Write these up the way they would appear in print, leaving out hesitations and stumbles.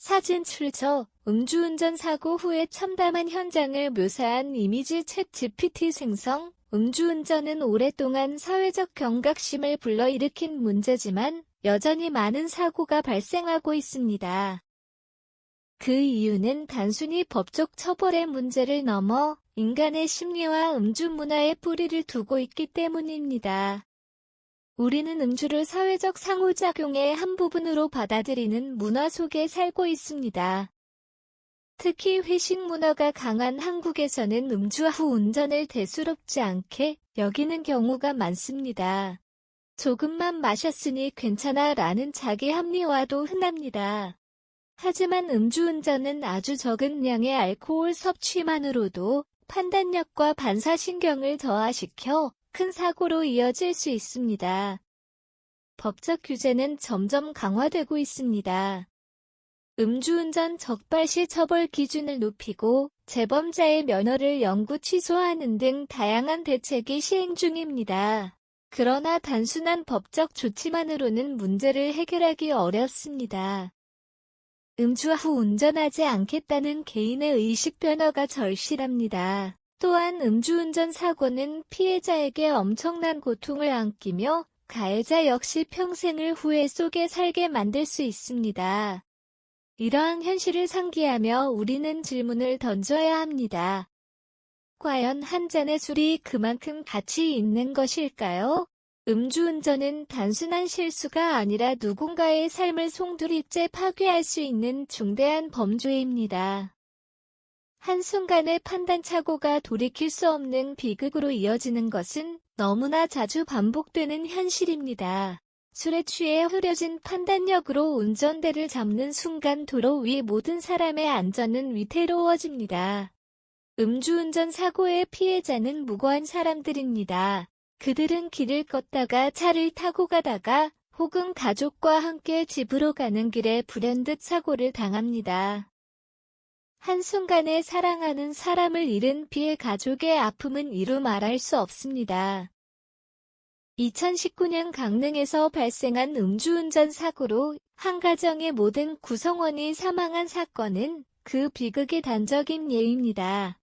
사진 출처 음주운전 사고 후에 참담한 현장을 묘사한 이미지 챗 GPT 생성. 음주운전은 오랫동안 사회적 경각심을 불러일으킨 문제지만 여전히 많은 사고가 발생하고 있습니다. 그 이유는 단순히 법적 처벌의 문제를 넘어 인간의 심리와 음주 문화에 뿌리를 두고 있기 때문입니다. 우리는 음주를 사회적 상호작용의 한 부분으로 받아들이는 문화 속에 살고 있습니다. 특히 회식 문화가 강한 한국에서는 음주 후 운전을 대수롭지 않게 여기는 경우가 많습니다. 조금만 마셨으니 괜찮아 라는 자기 합리화도 흔합니다. 하지만 음주운전은 아주 적은 양의 알코올 섭취만으로도 판단력과 반사신경을 저하시켜 큰 사고로 이어질 수 있습니다. 법적 규제는 점점 강화되고 있습니다. 음주운전 적발시 처벌 기준을 높이고 재범자의 면허를 영구 취소하는 등 다양한 대책이 시행 중입니다. 그러나 단순한 법적 조치만으로는 문제를 해결하기 어렵습니다. 음주 후 운전하지 않겠다는 개인의 의식 변화가 절실합니다. 또한 음주운전 사고는 피해자에게 엄청난 고통을 안기며 가해자 역시 평생을 후회 속에 살게 만들 수 있습니다. 이러한 현실을 상기하며 우리는 질문을 던져야 합니다. 과연 한 잔의 술이 그만큼 가치 있는 것일까요? 음주운전은 단순한 실수가 아니라 누군가의 삶을 송두리째 파괴할 수 있는 중대한 범죄입니다. 한순간의 판단착오가 돌이킬 수 없는 비극으로 이어지는 것은 너무나 자주 반복되는 현실입니다. 술에 취해 흐려진 판단력으로 운전대를 잡는 순간 도로 위 모든 사람의 안전은 위태로워집니다. 음주운전 사고의 피해자는 무고한 사람들입니다. 그들은 길을 걷다가 차를 타고 가다가 혹은 가족과 함께 집으로 가는 길에 불현듯 사고를 당합니다. 한순간에 사랑하는 사람을 잃은 피해 가족의 아픔은 이루 말할 수 없습니다. 2019년 강릉에서 발생한 음주운전 사고로 한 가정의 모든 구성원이 사망한 사건은 그 비극의 단적인 예입니다.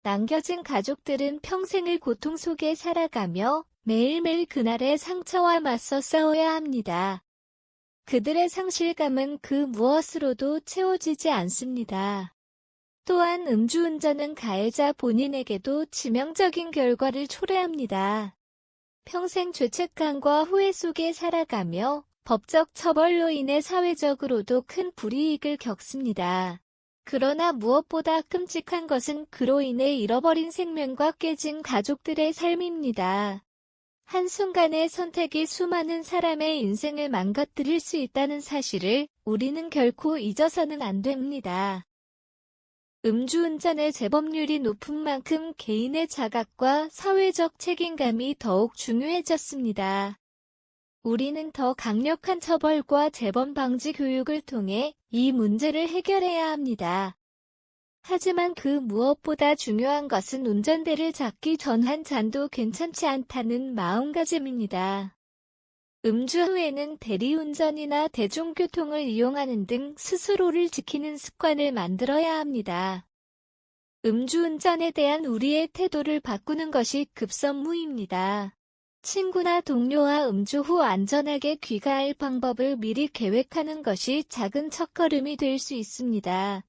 남겨진 가족들은 평생을 고통 속에 살아가며 매일매일 그날의 상처와 맞서 싸워야 합니다. 그들의 상실감은 그 무엇으로도 채워지지 않습니다. 또한 음주운전은 가해자 본인에게도 치명적인 결과를 초래합니다. 평생 죄책감과 후회 속에 살아가며 법적 처벌로 인해 사회적으로도 큰 불이익을 겪습니다. 그러나 무엇보다 끔찍한 것은 그로 인해 잃어버린 생명과 깨진 가족들의 삶입니다. 한순간의 선택이 수많은 사람의 인생을 망가뜨릴 수 있다는 사실을 우리는 결코 잊어서는 안 됩니다. 음주운전의 재범률이 높은 만큼 개인의 자각과 사회적 책임감이 더욱 중요해졌습니다. 우리는 더 강력한 처벌과 재범 방지 교육을 통해 이 문제를 해결해야 합니다. 하지만 그 무엇보다 중요한 것은 운전대를 잡기 전 한 잔도 괜찮지 않다는 마음가짐입니다. 음주 후에는 대리운전이나 대중교통을 이용하는 등 스스로를 지키는 습관을 만들어야 합니다. 음주운전에 대한 우리의 태도를 바꾸는 것이 급선무입니다. 친구나 동료와 음주 후 안전하게 귀가할 방법을 미리 계획하는 것이 작은 첫걸음이 될 수 있습니다.